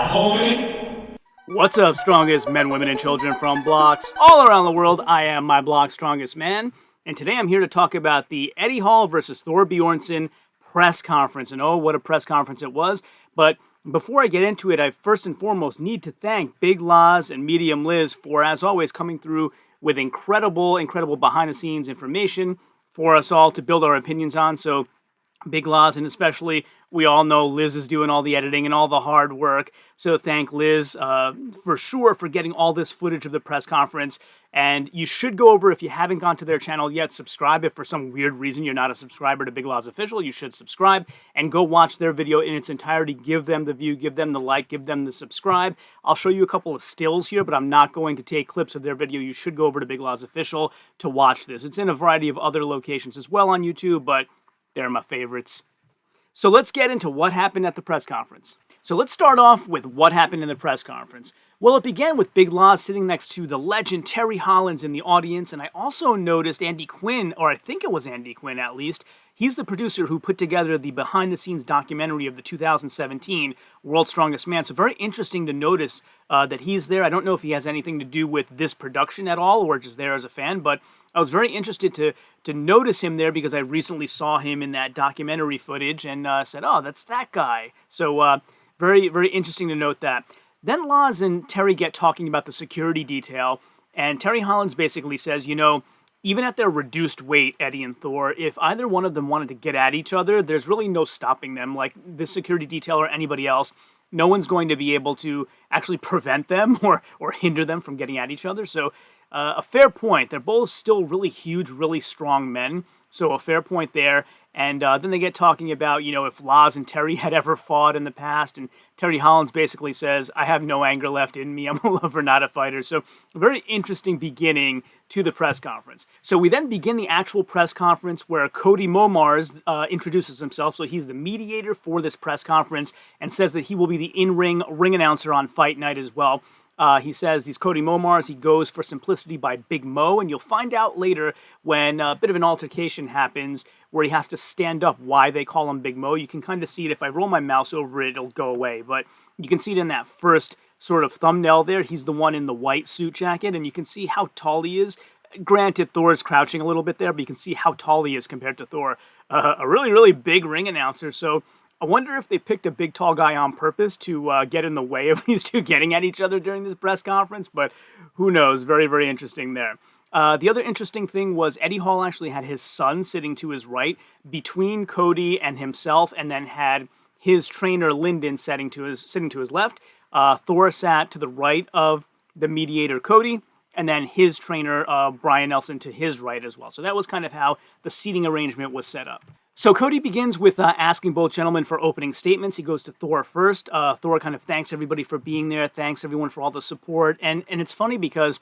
homie. What's up, strongest men, women, and children from blocks all around the world? I am my block's strongest man, and today I'm here to talk about the Eddie Hall versus Thor Bjornsson press conference. And oh, what a press conference it was. But before I get into it, I first and foremost need to thank Big Laz and Medium Liz for, as always, coming through with incredible behind-the-scenes information for us all to build our opinions on. So Big Laz, and especially, we all know Liz is doing all the editing and all the hard work. So thank Liz for sure for getting all this footage of the press conference. And you should go over, if you haven't gone to their channel yet, subscribe. If for some weird reason you're not a subscriber to Big Laz Official, you should subscribe and go watch their video in its entirety. Give them the view, give them the like, give them the subscribe. I'll show you a couple of stills here, but I'm not going to take clips of their video. You should go over to Big Laz Official to watch this. It's in a variety of other locations as well on YouTube, but they're my favorites. So let's get into what happened at the press conference. So let's start off with what happened in the press conference. Well, it began with Big Laz sitting next to the legend Terry Hollins in the audience, and I also noticed Andy Quinn, or I think it was Andy Quinn at least. He's the producer who put together the behind-the-scenes documentary of the 2017 World's Strongest Man. So very interesting to notice that he's there. I don't know if he has anything to do with this production at all, or just there as a fan, but I was very interested to notice him there because I recently saw him in that documentary footage and said, oh, that's that guy. So very, very interesting to note that. Then Laz and Terry get talking about the security detail, and Terry Hollins basically says, you know, even at their reduced weight, Eddie and Thor, if either one of them wanted to get at each other, there's really no stopping them. Like this security detail or anybody else, no one's going to be able to actually prevent them or hinder them from getting at each other. So a fair point. They're both still really huge, really strong men. So a fair point there. And then they get talking about, you know, if Laz and Terry had ever fought in the past. And Terry Hollins basically says, I have no anger left in me. I'm a lover, not a fighter. So a very interesting beginning to the press conference. So we then begin the actual press conference where Cody Momars introduces himself. So he's the mediator for this press conference and says that he will be the in-ring ring announcer on fight night as well. He says he's Cody Momars. He goes for simplicity by Big Mo, and you'll find out later when a bit of an altercation happens where he has to stand up why they call him Big Mo. You can kind of see it. If I roll my mouse over it, it'll go away, but you can see it in that first sort of thumbnail there. He's the one in the white suit jacket, and you can see how tall he is. Granted, Thor's crouching a little bit there, but you can see how tall he is compared to Thor. A really, really big ring announcer, so I wonder if they picked a big, tall guy on purpose to get in the way of these two getting at each other during this press conference, but who knows? Very, very interesting there. The other interesting thing was Eddie Hall actually had his son sitting to his right between Cody and himself, and then had his trainer Lyndon sitting to his left. Thor sat to the right of the mediator Cody, and then his trainer Brian Nelson to his right as well. So that was kind of how the seating arrangement was set up. So Cody begins with asking both gentlemen for opening statements. He goes to Thor first. Thor kind of thanks everybody for being there, thanks everyone for all the support. And it's funny because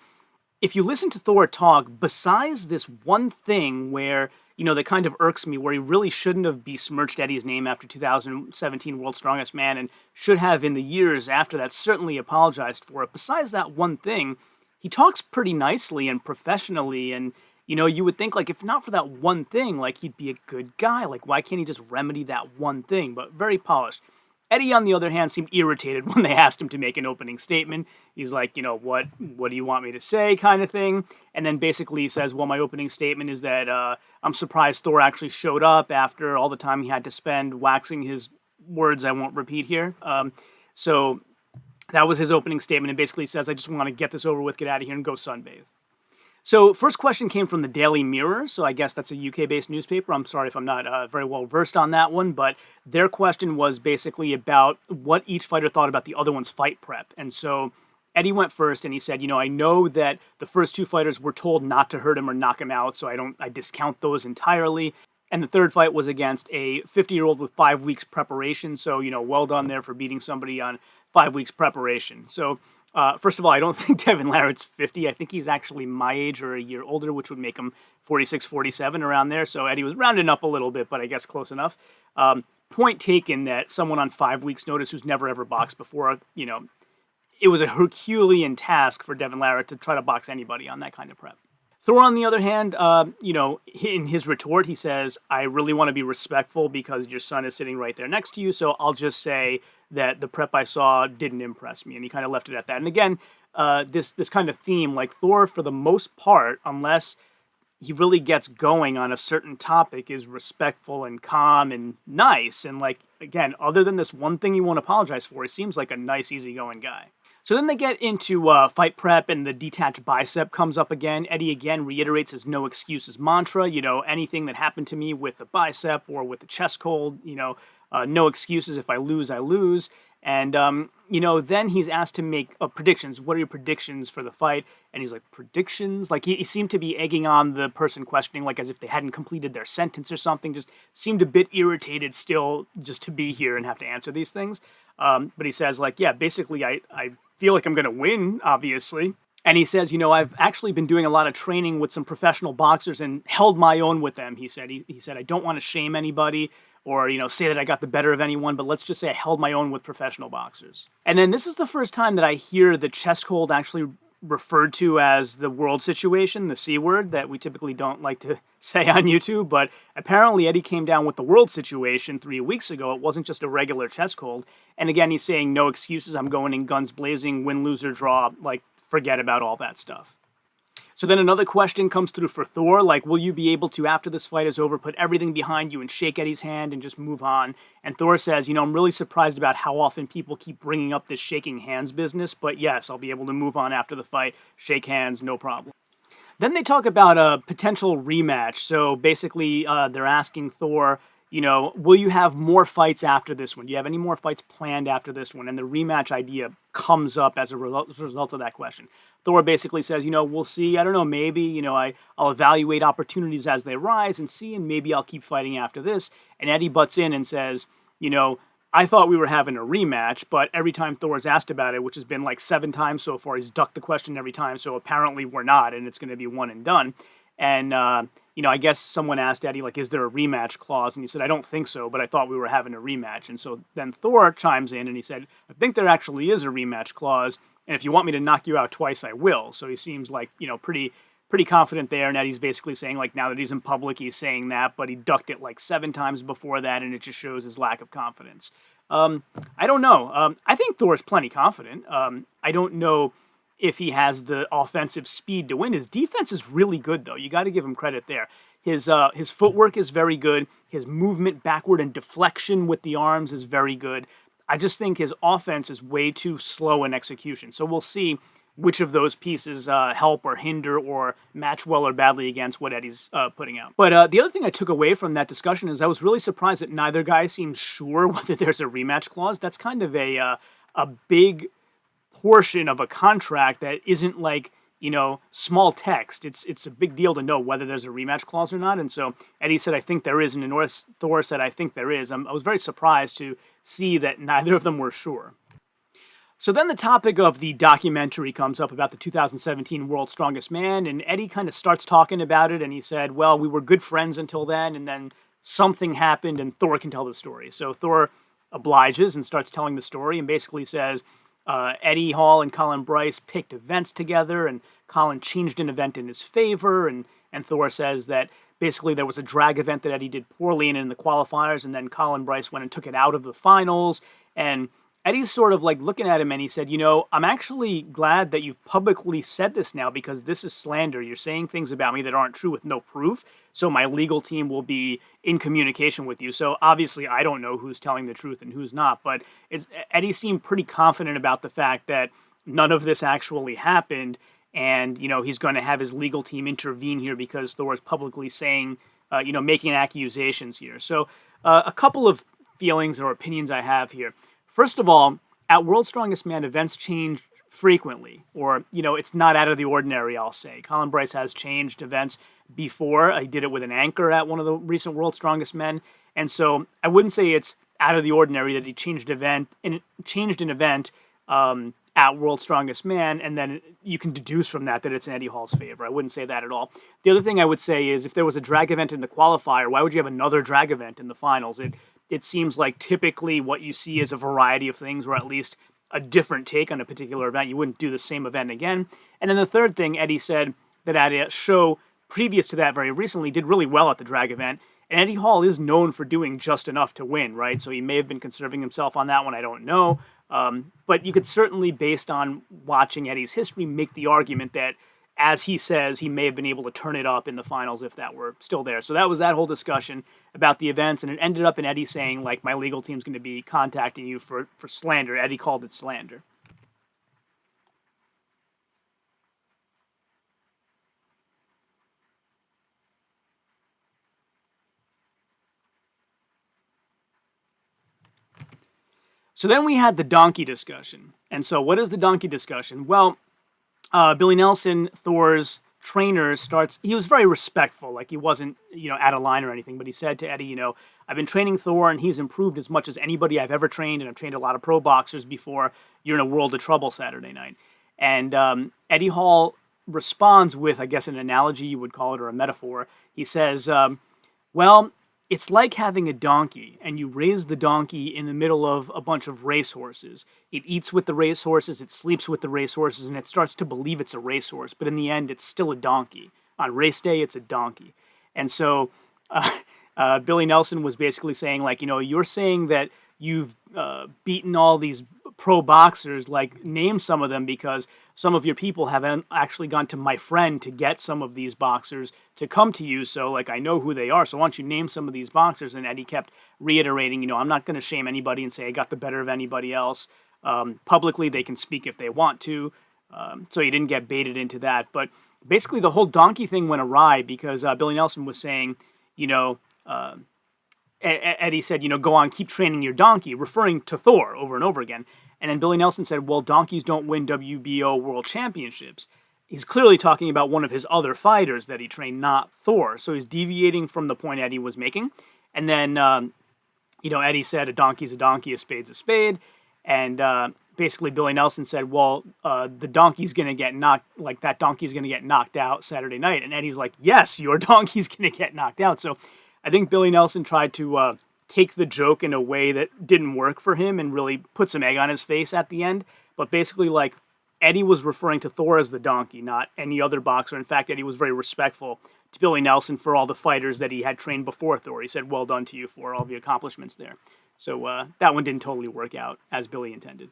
if you listen to Thor talk, besides this one thing where, you know, that kind of irks me, where he really shouldn't have besmirched Eddie's name after 2017 World's Strongest Man and should have in the years after that certainly apologized for it. Besides that one thing, he talks pretty nicely and professionally, and you know, you would think, like, if not for that one thing, like, he'd be a good guy. Like, why can't he just remedy that one thing? But very polished. Eddie, on the other hand, seemed irritated when they asked him to make an opening statement. He's like, you know, what do you want me to say, kind of thing. And then basically he says, well, my opening statement is that I'm surprised Thor actually showed up after all the time he had to spend waxing his words I won't repeat here. So that was his opening statement, and basically says, I just want to get this over with, get out of here, and go sunbathe. So first question came from the Daily Mirror, so I guess that's a UK-based newspaper. I'm sorry if I'm not very well versed on that one, but their question was basically about what each fighter thought about the other one's fight prep. And so Eddie went first, and he said, you know, I know that the first two fighters were told not to hurt him or knock him out, so I discount those entirely. And the third fight was against a 50-year-old with 5 weeks preparation, so, you know, well done there for beating somebody on 5 weeks preparation. So first of all, I don't think Devin Larratt's 50. I think he's actually my age or a year older, which would make him 46, 47, around there. So Eddie was rounding up a little bit, but I guess close enough. Point taken that someone on 5 weeks' notice who's never ever boxed before, you know, it was a Herculean task for Devin Larratt to try to box anybody on that kind of prep. Thor, on the other hand, you know, in his retort, he says, I really want to be respectful because your son is sitting right there next to you, so I'll just say that the prep I saw didn't impress me, and he kind of left it at that. And again, this kind of theme, like Thor, for the most part, unless he really gets going on a certain topic, is respectful and calm and nice. And like, again, other than this one thing he won't apologize for, he seems like a nice, easygoing guy. So then they get into fight prep, and the detached bicep comes up again. Eddie again reiterates his no excuses mantra. Anything that happened to me with the bicep or with the chest cold, no excuses. If I lose, I lose. And, then he's asked to make predictions. What are your predictions for the fight? And he's like, predictions? Like, he seemed to be egging on the person questioning, like as if they hadn't completed their sentence or something. Just seemed a bit irritated still just to be here and have to answer these things. But he says, like, yeah, basically, I feel like I'm going to win, obviously. And he says, I've actually been doing a lot of training with some professional boxers and held my own with them, he said. He said, I don't want to shame anybody or, say that I got the better of anyone, but let's just say I held my own with professional boxers. And then this is the first time that I hear the chest cold actually referred to as the world situation, the C word that we typically don't like to say on YouTube, but apparently Eddie came down with the world situation 3 weeks ago. It wasn't just a regular chest cold. And again, he's saying no excuses. I'm going in guns blazing, win, lose, or draw. Like, forget about all that stuff. So then another question comes through for Thor, like, will you be able to, after this fight is over, put everything behind you and shake Eddie's hand and just move on? And Thor says, I'm really surprised about how often people keep bringing up this shaking hands business, but yes, I'll be able to move on after the fight, shake hands, no problem. Then they talk about a potential rematch. So basically, they're asking Thor, will you have more fights after this one? Do you have any more fights planned after this one? And the rematch idea comes up as a result of that question. Thor basically says, we'll see. I don't know, maybe, I'll evaluate opportunities as they rise and see, and maybe I'll keep fighting after this. And Eddie butts in and says, I thought we were having a rematch, but every time Thor's asked about it, which has been like 7 times so far, he's ducked the question every time, so apparently we're not, and it's going to be one and done. And, I guess someone asked Eddie, like, is there a rematch clause? And he said, I don't think so, but I thought we were having a rematch. And so then Thor chimes in and he said, I think there actually is a rematch clause, and if you want me to knock you out twice, I will. So he seems like, pretty confident there. And Eddie's basically saying, like, now that he's in public, he's saying that, but he ducked it like 7 times before that, and it just shows his lack of confidence. I don't know. I think Thor's plenty confident. I don't know if he has the offensive speed to win. His defense is really good, though. You got to give him credit there. His footwork is very good. His movement backward and deflection with the arms is very good. I just think his offense is way too slow in execution. So we'll see which of those pieces help or hinder or match well or badly against what Eddie's putting out. But the other thing I took away from that discussion is I was really surprised that neither guy seems sure whether there's a rematch clause. That's kind of a big portion of a contract that isn't like, small text. It's a big deal to know whether there's a rematch clause or not. And so Eddie said, I think there is, and Thor said, I think there is. I was very surprised to see that neither of them were sure. So then the topic of the documentary comes up about the 2017 World's Strongest Man, and Eddie kind of starts talking about it, and he said, well, we were good friends until then, and then something happened, and Thor can tell the story. So Thor obliges and starts telling the story, and basically says, Eddie Hall and Colin Bryce picked events together, and Colin changed an event in his favor, and Thor says that basically there was a drag event that Eddie did poorly in the qualifiers, and then Colin Bryce went and took it out of the finals, and Eddie's sort of like looking at him and he said, I'm actually glad that you've publicly said this now because this is slander. You're saying things about me that aren't true with no proof. So my legal team will be in communication with you. So obviously I don't know who's telling the truth and who's not, but Eddie seemed pretty confident about the fact that none of this actually happened. And, he's going to have his legal team intervene here because Thor's publicly saying, making accusations here. So a couple of feelings or opinions I have here. First of all, at World's Strongest Man, events change frequently, or, it's not out of the ordinary, I'll say. Colin Bryce has changed events before. He did it with an anchor at one of the recent World's Strongest Men, and so I wouldn't say it's out of the ordinary that he changed an event at World's Strongest Man, and then you can deduce from that it's in Eddie Hall's favor. I wouldn't say that at all. The other thing I would say is if there was a drag event in the qualifier, why would you have another drag event in the finals? It seems like typically what you see is a variety of things, or at least a different take on a particular event. You wouldn't do the same event again. And then the third thing, Eddie said that at a show previous to that very recently did really well at the drag event, And Eddie Hall is known for doing just enough to win, right? So he may have been conserving himself on that one. I don't know. But you could certainly, based on watching Eddie's history, make the argument that, as he says, he may have been able to turn it up in the finals if that were still there. So that was that whole discussion about the events, and it ended up in Eddie saying, like, my legal team's going to be contacting you for slander. Eddie called it slander. So then we had the donkey discussion. And so what is the donkey discussion? Well, Billy Nelson, Thor's trainer, he was very respectful. Like, he wasn't, out of line or anything, but he said to Eddie, I've been training Thor and he's improved as much as anybody I've ever trained. And I've trained a lot of pro boxers before. You're in a world of trouble Saturday night. And Eddie Hall responds with, I guess, an analogy you would call it, or a metaphor. He says, well, it's like having a donkey, and you raise the donkey in the middle of a bunch of racehorses. It eats with the racehorses, it sleeps with the racehorses, and it starts to believe it's a racehorse. But in the end, it's still a donkey. On race day, it's a donkey. And so Billy Nelson was basically saying, like, you're saying that you've beaten all these pro boxers, like, name some of them, because some of your people haven't actually gone to my friend to get some of these boxers to come to you. So, like, I know who they are. So why don't you name some of these boxers? And Eddie kept reiterating, I'm not going to shame anybody and say I got the better of anybody else. Publicly, they can speak if they want to. So he didn't get baited into that. But basically, the whole donkey thing went awry because Billy Nelson was saying, Eddie said, go on, keep training your donkey, referring to Thor over and over again. And then Billy Nelson said, well, donkeys don't win WBO World Championships. He's clearly talking about one of his other fighters that he trained, not Thor. So he's deviating from the point Eddie was making. And then, Eddie said a donkey's a donkey, a spade's a spade. And basically Billy Nelson said, well, the donkey's going to get that donkey's going to get knocked out Saturday night. And Eddie's like, yes, your donkey's going to get knocked out. So I think Billy Nelson tried to take the joke in a way that didn't work for him and really put some egg on his face at the end. But basically, like, Eddie was referring to Thor as the donkey, not any other boxer. In fact, Eddie was very respectful to Billy Nelson for all the fighters that he had trained before Thor. He said, well done to you for all the accomplishments there. So that one didn't totally work out as Billy intended.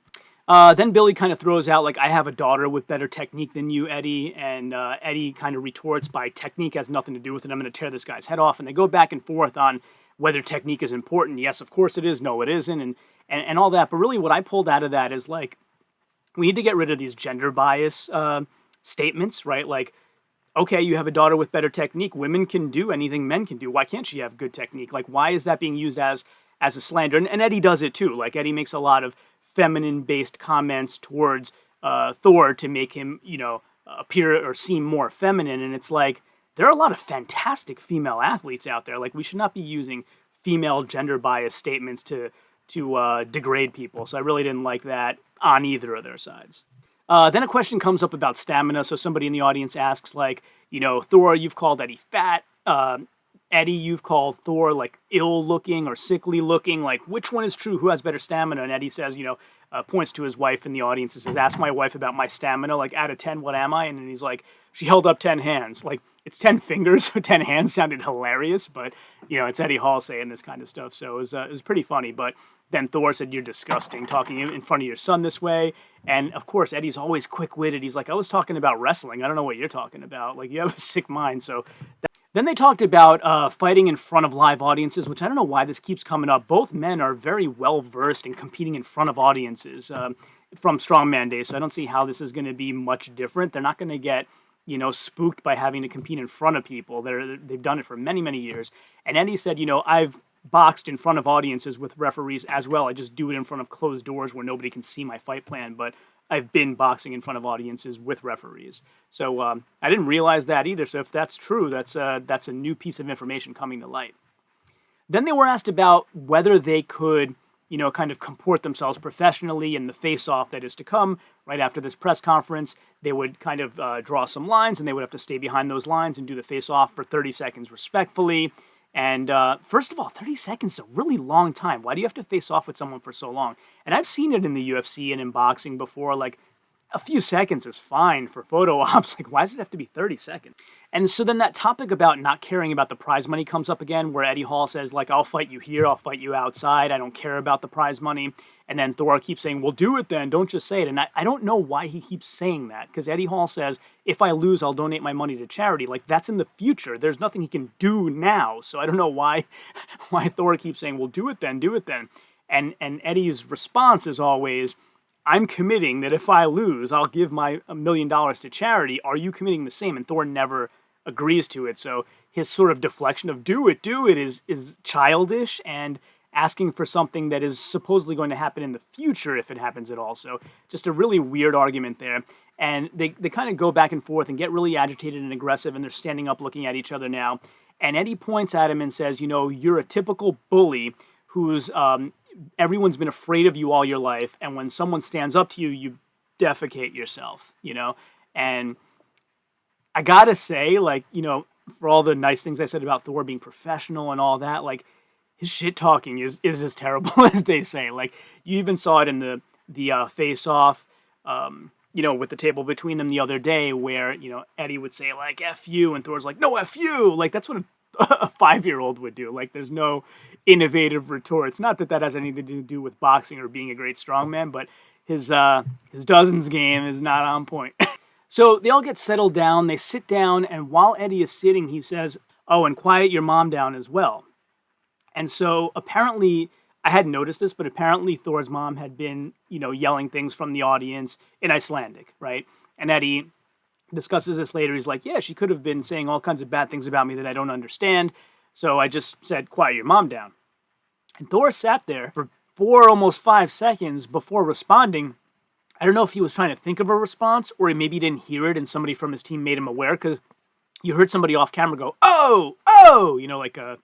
Then Billy kind of throws out, like, I have a daughter with better technique than you, Eddie. And Eddie kind of retorts by, technique has nothing to do with it. I'm going to tear this guy's head off. And they go back and forth on whether technique is important. Yes, of course it is. No, it isn't. And all that. But really what I pulled out of that is, like, we need to get rid of these gender bias statements, right? Like, okay, you have a daughter with better technique. Women can do anything men can do. Why can't she have good technique? Like, why is that being used as a slander? And Eddie does it too. Like, Eddie makes a lot of feminine-based comments towards Thor to make him, appear or seem more feminine. And it's like, there are a lot of fantastic female athletes out there. Like, we should not be using female gender bias statements to degrade people. So I really didn't like that on either of their sides. Then a question comes up about stamina. So somebody in the audience asks, like, Thor, you've called Eddie fat. Eddie, you've called Thor, like, ill-looking or sickly-looking. Like, which one is true? Who has better stamina? And Eddie says, points to his wife in the audience and says, ask my wife about my stamina. Like, out of 10, what am I? And then he's like, she held up 10 hands. Like, it's 10 fingers, so 10 hands sounded hilarious. But, it's Eddie Hall saying this kind of stuff. So it was pretty funny. But then Thor said, you're disgusting, talking in front of your son this way. And, of course, Eddie's always quick-witted. He's like, I was talking about wrestling. I don't know what you're talking about. Like, you have a sick mind. So then they talked about fighting in front of live audiences, which I don't know why this keeps coming up. Both men are very well-versed in competing in front of audiences from Strongman days, so I don't see how this is going to be much different. They're not going to get, spooked by having to compete in front of people. They've done it for many, many years. And Eddie said, I've boxed in front of audiences with referees as well. I just do it in front of closed doors where nobody can see my fight plan, but I've been boxing in front of audiences with referees. So I didn't realize that either. So if that's true, that's a new piece of information coming to light. Then they were asked about whether they could, kind of comport themselves professionally in the face-off that is to come right after this press conference. They would kind of draw some lines, and they would have to stay behind those lines and do the face-off for 30 seconds respectfully. And first of all, 30 seconds is a really long time. Why do you have to face off with someone for so long? And I've seen it in the UFC and in boxing before. Like, a few seconds is fine for photo ops. Like, why does it have to be 30 seconds? And so then that topic about not caring about the prize money comes up again, where Eddie Hall says, like, I'll fight you here, I'll fight you outside, I don't care about the prize money. And then Thor keeps saying, well, do it then, don't just say it. And I don't know why he keeps saying that, because Eddie Hall says, if I lose, I'll donate my money to charity. Like, that's in the future. There's nothing he can do now. So I don't know why Thor keeps saying, well, do it then, do it then. And Eddie's response is always, I'm committing that if I lose, I'll give my $1 million to charity. Are you committing the same? And Thor never agrees to it. So his sort of deflection of do it is childish and asking for something that is supposedly going to happen in the future if it happens at all. So just a really weird argument there. And they kind of go back and forth and get really agitated and aggressive, and they're standing up looking at each other now. And Eddie points at him and says, you know, you're a typical bully who's everyone's been afraid of you all your life, and when someone stands up to you, you defecate yourself, you know? And I gotta say, like, you know, for all the nice things I said about Thor being professional and all that, like, his shit talking is as terrible as they say. Like, you even saw it in the face-off, you know, with the table between them the other day, where, you know, Eddie would say, like, F you, and Thor's like, no, F you! Like, that's what a 5-year-old would do. Like, there's no innovative retorts. Not that that has anything to do with boxing or being a great strongman, but his dozens game is not on point. So they all get settled down, they sit down, and while Eddie is sitting, he says, oh, and quiet your mom down as well. And so apparently, I hadn't noticed this, but apparently Thor's mom had been, you know, yelling things from the audience in Icelandic, right? And Eddie discusses this later. He's like, yeah, she could have been saying all kinds of bad things about me that I don't understand. So I just said, quiet your mom down. And Thor sat there for almost 5 seconds before responding. I don't know if he was trying to think of a response, or he maybe didn't hear it and somebody from his team made him aware, because you heard somebody off camera go, oh, you know, like a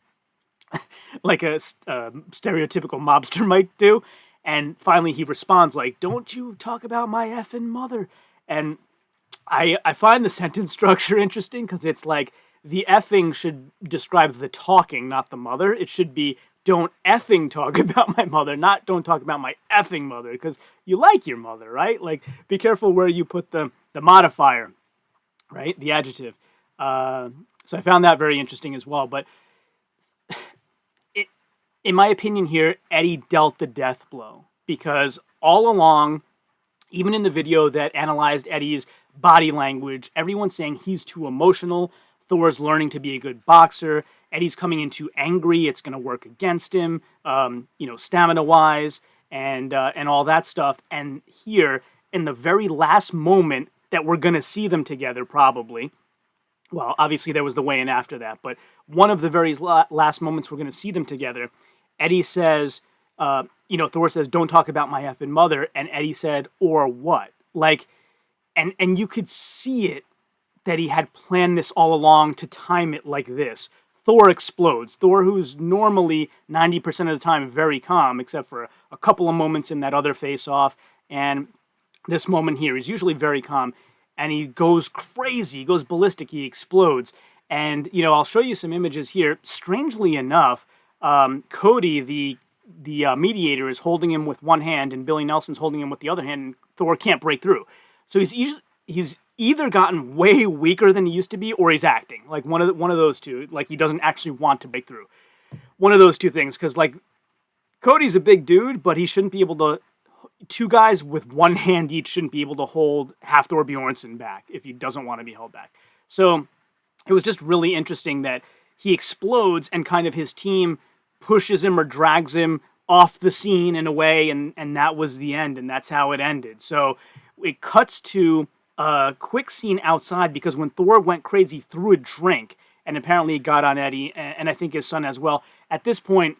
stereotypical mobster might do. And finally he responds like, don't you talk about my effing mother. And I find the sentence structure interesting, because it's like the effing should describe the talking, not the mother. It should be, don't effing talk about my mother, not don't talk about my effing mother, because you like your mother, right? Like, be careful where you put the modifier, right? The adjective. So I found that very interesting as well. But in my opinion here, Eddie dealt the death blow, because all along, even in the video that analyzed Eddie's body language, everyone's saying he's too emotional. Thor's learning to be a good boxer. Eddie's coming in too angry. It's going to work against him, you know, stamina-wise and all that stuff. And here, in the very last moment that we're going to see them together, probably, well, obviously there was the weigh-in after that, but one of the very last moments we're going to see them together, Eddie says, you know, Thor says, don't talk about my effing mother, and Eddie said, or what? Like, and you could see it, that he had planned this all along to time it like this. Thor explodes. Thor, who's normally 90% of the time very calm, except for a couple of moments in that other face-off, and this moment here, he's usually very calm, and he goes crazy, he goes ballistic, he explodes. And, you know, I'll show you some images here. Strangely enough, Cody, the mediator, is holding him with one hand, and Billy Nelson's holding him with the other hand, and Thor can't break through. So he's either gotten way weaker than he used to be, or he's acting. Like, one of those two. Like, he doesn't actually want to break through. One of those two things, because, like, Cody's a big dude, but he shouldn't be able to... Two guys with one hand each shouldn't be able to hold half Thor Bjornsson back if he doesn't want to be held back. So it was just really interesting that he explodes and kind of his team pushes him or drags him off the scene in a way, and that was the end, and that's how it ended. So it cuts to a quick scene outside, because when Thor went crazy, he threw a drink, and apparently it got on Eddie, and I think his son as well. At this point,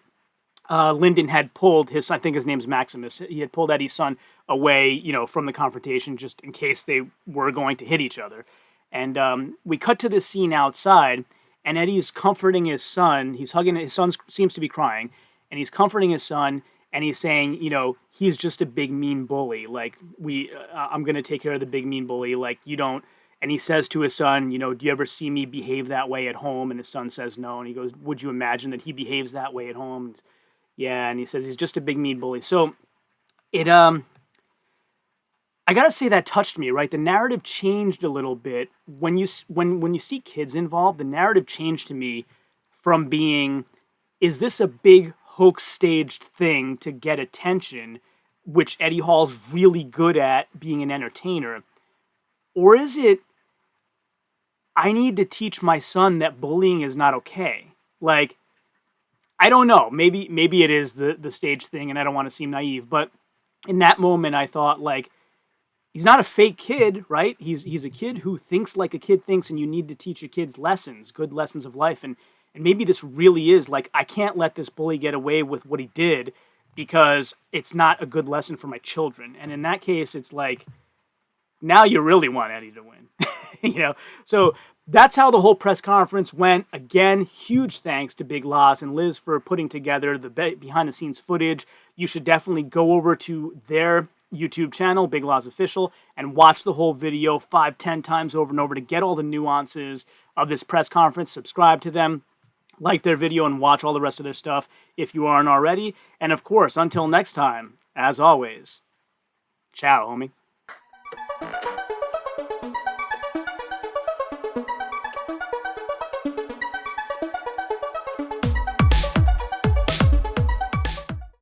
Lyndon had pulled his son, I think his name's Maximus, he had pulled Eddie's son away, you know, from the confrontation, just in case they were going to hit each other. And we cut to this scene outside, and Eddie's comforting his son. He's hugging, his son seems to be crying, and he's comforting his son, and he's saying, you know, he's just a big mean bully. Like, I'm going to take care of the big mean bully. Like, you don't, and he says to his son, you know, do you ever see me behave that way at home? And his son says no, and he goes, would you imagine that he behaves that way at home? Yeah, and he says he's just a big mean bully. So it, I I gotta say that touched me, right? The narrative changed a little bit when when you see kids involved. The narrative changed to me from being, is this a big hoax staged thing to get attention, which Eddie Hall's really good at being an entertainer, or is it, I need to teach my son that bullying is not okay? Like, I don't know. Maybe it is the stage thing, and I don't want to seem naive, but in that moment, I thought, like, he's not a fake kid, right? He's a kid who thinks like a kid thinks, and you need to teach your kids lessons, good lessons of life, and maybe this really is like, I can't let this bully get away with what he did because it's not a good lesson for my children. And in that case, it's like, now you really want Eddie to win, So that's how the whole press conference went. Again, huge thanks to Big Loz and Liz for putting together the behind-the-scenes footage. You should definitely go over to their YouTube channel, Big Loz Official, and watch the whole video 5-10 times over and over to get all the nuances of this press conference. Subscribe to them, like their video, and watch all the rest of their stuff if you aren't already. And of course, until next time, as always, ciao, homie.